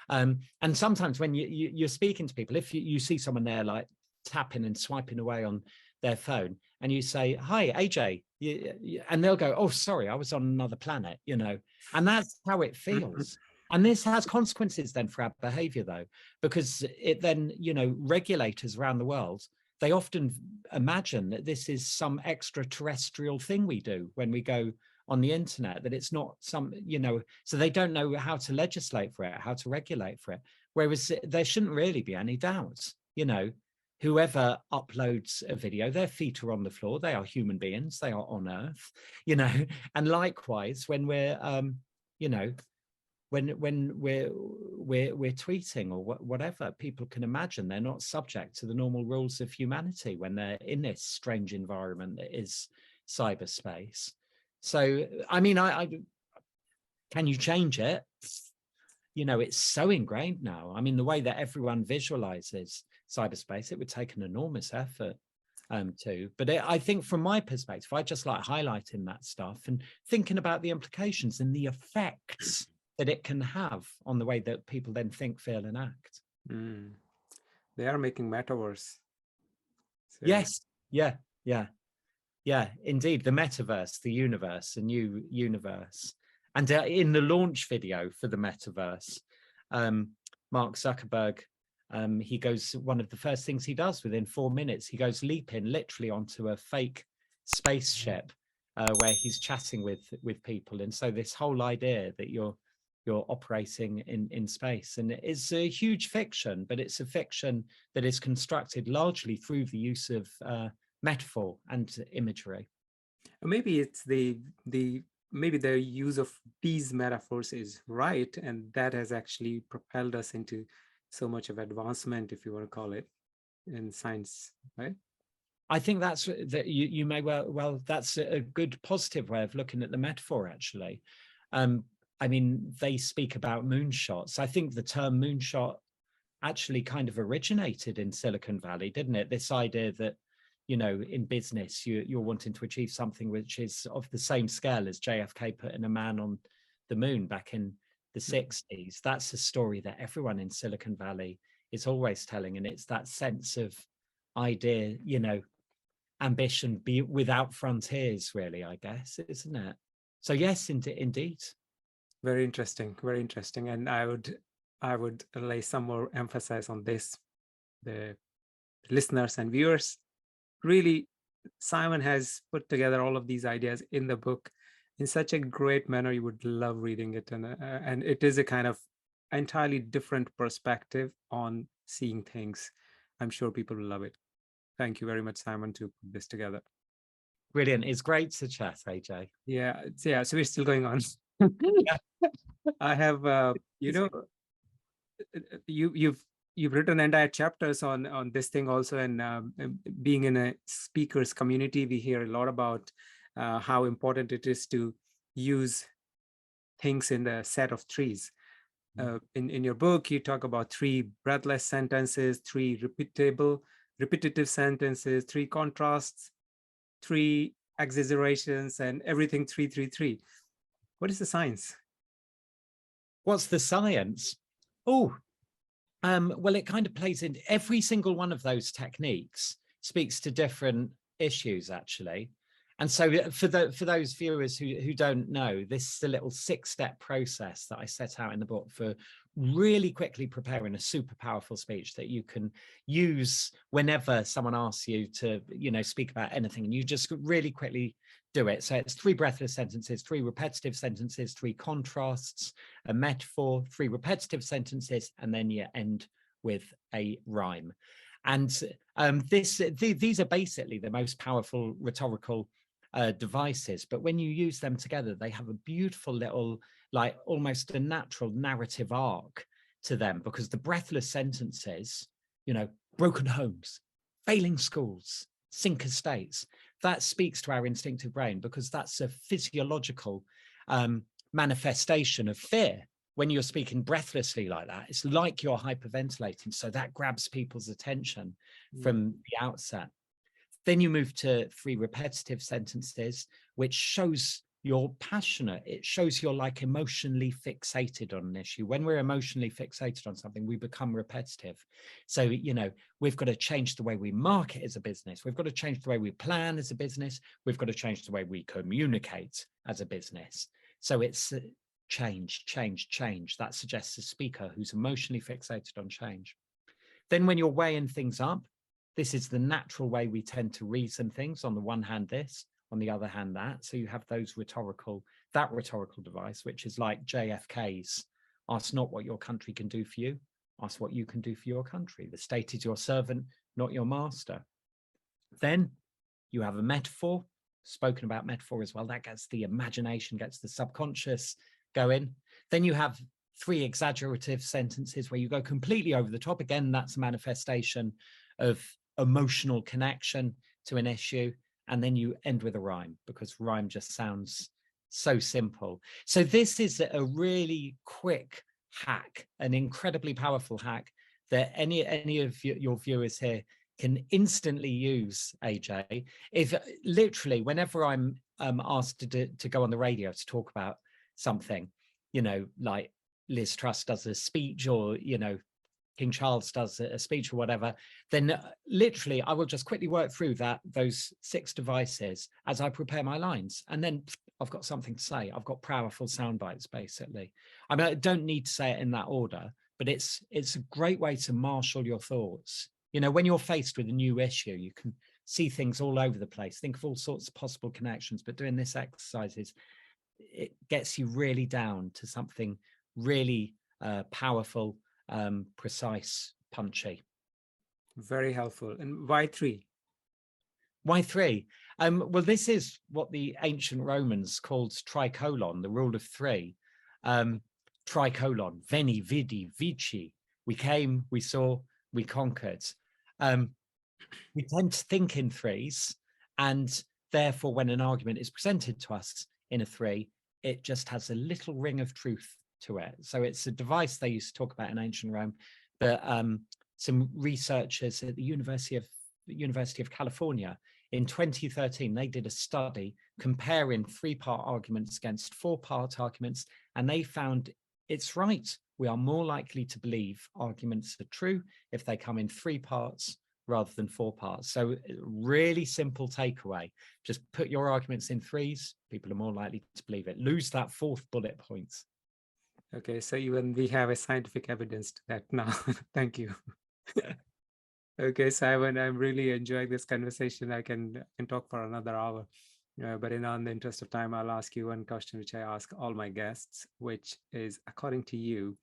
S2: And sometimes when you're speaking to people, if you see someone there like tapping and swiping away on their phone, and you say, "Hi, AJ," and they'll go, "Oh, sorry, I was on another planet," and that's how it feels. And this has consequences then for our behavior, though, because it then, regulators around the world, they often imagine that this is some extraterrestrial thing we do when we go on the internet, that it's not some, so they don't know how to legislate for it, how to regulate for it. Whereas there shouldn't really be any doubt, whoever uploads a video, their feet are on the floor, they are human beings, they are on Earth, and likewise, when we're, when we're tweeting or whatever, people can imagine they're not subject to the normal rules of humanity when they're in this strange environment that is cyberspace. So, I mean, can you change it? It's so ingrained now. I mean, the way that everyone visualizes cyberspace, it would take an enormous effort to. But I think from my perspective, I just like highlighting that stuff and thinking about the implications and the effects that it can have on the way that people then think, feel, and act.
S1: They are making metaverse. So.
S2: Yes. Yeah, indeed. The metaverse, the universe, a new universe. And in the launch video for the metaverse, Mark Zuckerberg, he goes, one of the first things he does within 4 minutes, he goes leaping literally onto a fake spaceship where he's chatting with people. And so this whole idea that you're operating in space, and it's a huge fiction, but it's a fiction that is constructed largely through the use of metaphor and imagery.
S1: Maybe it's maybe the use of these metaphors is right, and that has actually propelled us into so much of advancement, if you want to call it, in science, right?
S2: I think that's that you may well that's a good positive way of looking at the metaphor, actually. I mean, they speak about moonshots. I think the term moonshot actually kind of originated in Silicon Valley, didn't it? This idea that, in business, you're wanting to achieve something which is of the same scale as JFK putting a man on the moon back in the 60s. That's a story that everyone in Silicon Valley is always telling. And it's that sense of idea, ambition be without frontiers, really, I guess, isn't it? So yes, indeed.
S1: Very interesting, very interesting. And I would lay some more emphasis on this. The listeners and viewers, really, Simon has put together all of these ideas in the book in such a great manner. You would love reading it, and it is a kind of entirely different perspective on seeing things. I'm sure people will love it. Thank you very much, Simon, to put this together.
S2: Brilliant. It's great to chat, AJ.
S1: Yeah. So we're still going on. I have, you've you've written entire chapters on this thing also, and being in a speakers community, we hear a lot about how important it is to use things in the set of threes. In your book, you talk about 3 breathless sentences, 3 repetitive sentences, 3 contrasts, 3 exaggerations, and everything 3, 3, 3. What is the science?
S2: What's the science? Oh, well, it kind of plays into every single one of those techniques speaks to different issues, actually. And so for those viewers who don't know, this is a little 6-step process that I set out in the book for really quickly preparing a super powerful speech that you can use whenever someone asks you to, speak about anything, and you just really quickly do it. So it's 3 breathless sentences, 3 repetitive sentences, 3 contrasts, a metaphor, 3 repetitive sentences, and then you end with a rhyme. And these are basically the most powerful rhetorical devices, but when you use them together, they have a beautiful little, like almost a natural narrative arc to them, because the breathless sentences, broken homes, failing schools, sink estates, that speaks to our instinctive brain, because that's a physiological manifestation of fear. When you're speaking breathlessly like that, it's like you're hyperventilating, so that grabs people's attention from the outset. Then you move to 3 repetitive sentences, which shows you're passionate. It shows you're like emotionally fixated on an issue. When we're emotionally fixated on something, we become repetitive. So, we've got to change the way we market as a business. We've got to change the way we plan as a business. We've got to change the way we communicate as a business. So it's change, change, change. That suggests a speaker who's emotionally fixated on change. Then when you're weighing things up, this is the natural way we tend to reason things. On the one hand, this, on the other hand, that. So you have that rhetorical device, which is like JFK's, ask not what your country can do for you, ask what you can do for your country. The state is your servant, not your master. Then you have a metaphor, spoken about metaphor as well. That gets the imagination, gets the subconscious going. Then you have 3 exaggerative sentences where you go completely over the top. Again, that's a manifestation of emotional connection to an issue. And then you end with a rhyme, because rhyme just sounds so simple. So this is a really quick hack, an incredibly powerful hack that any of your viewers here can instantly use, Ajay. If literally whenever I'm asked to go on the radio to talk about something, like Liz Truss does a speech, or King Charles does a speech or whatever, then literally I will just quickly work through those 6 devices as I prepare my lines. And then I've got something to say. I've got powerful sound bites, basically. I mean, I don't need to say it in that order, but it's a great way to marshal your thoughts. When you're faced with a new issue, you can see things all over the place, think of all sorts of possible connections, but doing this exercise it gets you really down to something really powerful, precise, punchy.
S1: Very helpful. And why 3?
S2: Why 3? Well, this is what the ancient Romans called tricolon, the rule of 3. Tricolon, veni, vidi, vici. We came, we saw, we conquered. We tend to think in 3s, and therefore when an argument is presented to us in a 3, it just has a little ring of truth to it. So it's a device they used to talk about in ancient Rome, but some researchers at the University of California in 2013, they did a study comparing 3-part arguments against 4-part arguments, and they found it's right. We are more likely to believe arguments are true if they come in 3 parts rather than 4 parts. So really simple takeaway, just put your arguments in 3s, people are more likely to believe it. Lose that 4th bullet point.
S1: Okay, so even we have a scientific evidence to that now. Thank you. Okay, Simon, I'm really enjoying this conversation. I can talk for another hour, but in the interest of time, I'll ask you one question which I ask all my guests, which is, according to you,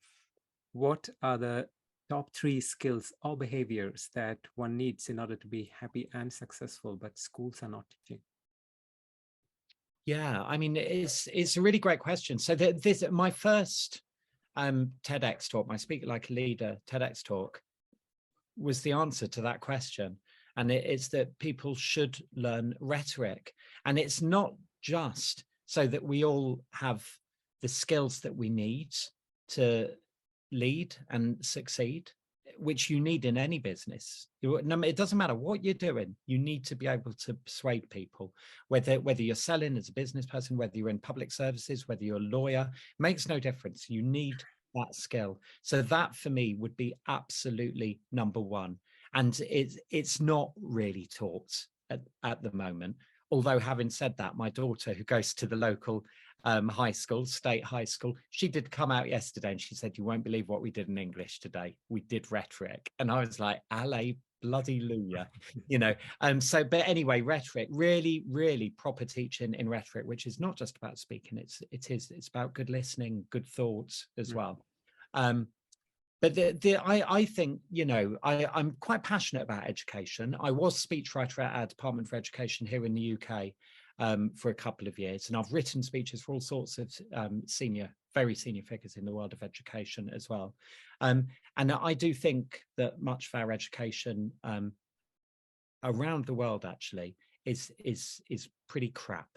S1: what are the top 3 skills or behaviors that one needs in order to be happy and successful, but schools are not teaching?
S2: Yeah, I mean, it's a really great question. So my first TEDx talk, my Speak Like a Leader TEDx talk, was the answer to that question. And it's that people should learn rhetoric. And it's not just so that we all have the skills that we need to lead and succeed, which you need in any business. It doesn't matter what you're doing, you need to be able to persuade people, whether you're selling as a business person, whether you're in public services, whether you're a lawyer, makes no difference. You need that skill. So that for me would be absolutely number one. And it's not really taught at the moment. Although having said that, my daughter, who goes to the local high school, state high school, she did come out yesterday and she said, "You won't believe what we did in English today. We did rhetoric." And I was like, "Alley bloody luya," you know. But anyway, rhetoric, really, really proper teaching in rhetoric, which is not just about speaking. It's about good listening, good thoughts as well. But I think, you know, I'm quite passionate about education. I was speechwriter at our Department for Education here in the UK for a couple of years, and I've written speeches for all sorts of very senior figures in the world of education as well. And I do think that much of our education around the world actually is pretty crap,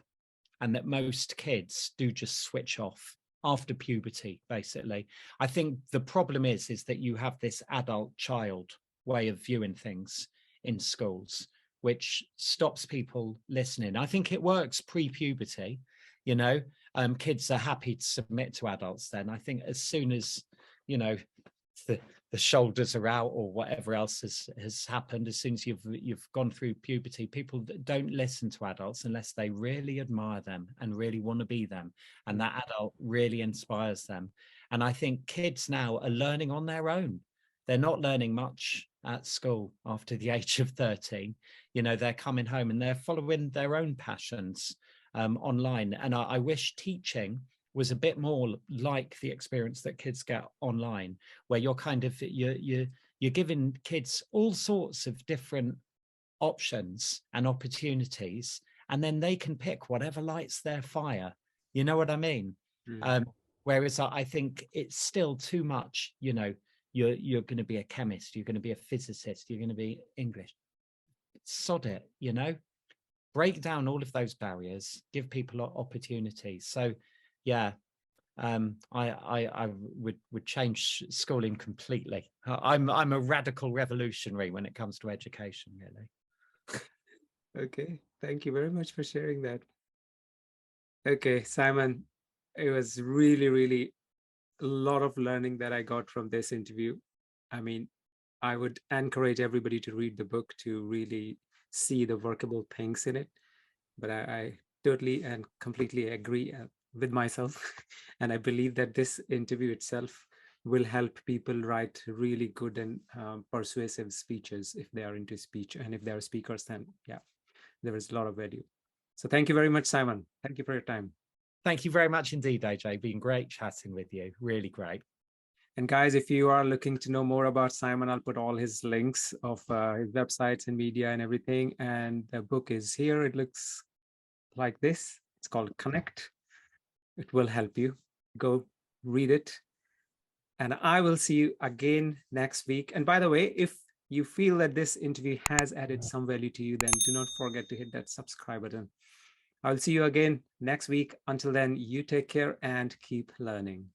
S2: and that most kids do just switch off after puberty, basically. I think the problem is that you have this adult child way of viewing things in schools, which stops people listening. I think it works pre-puberty, you know, kids are happy to submit to adults then. I think as soon as, you know, the shoulders are out or whatever else has happened, as soon as you've gone through puberty, people don't listen to adults unless they really admire them and really want to be them, and that adult really inspires them. And I think kids now are learning on their own. They're not learning much at school after the age of 13. You know, they're coming home and they're following their own passions online. And I wish teaching was a bit more like the experience that kids get online, where you're kind of you're giving kids all sorts of different options and opportunities, and then they can pick whatever lights their fire. You know what I mean? Whereas I think it's still too much, you know, you're going to be a chemist, you're going to be a physicist, you're going to be English. Sod it, you know, break down all of those barriers, give people opportunities. So yeah, I would change schooling completely. I'm a radical revolutionary when it comes to education, really.
S1: Okay, thank you very much for sharing that. Okay, Simon, it was really a lot of learning that I got from this interview. I mean, I would encourage everybody to read the book to really see the workable things in it. But I totally and completely agree with myself. And I believe that this interview itself will help people write really good and persuasive speeches if they are into speech. And if they are speakers, then yeah, there is a lot of value. So thank you very much, Simon. Thank you for your time.
S2: Thank you very much indeed, Ajay. Been great chatting with you. Really great.
S1: And guys, if you are looking to know more about Simon, I'll put all his links of his websites and media and everything. And the book is here. It looks like this. It's called Connect. It will help you. Go read it. And I will see you again next week. And by the way, if you feel that this interview has added some value to you, then do not forget to hit that subscribe button. I'll see you again next week. Until then, you take care and keep learning.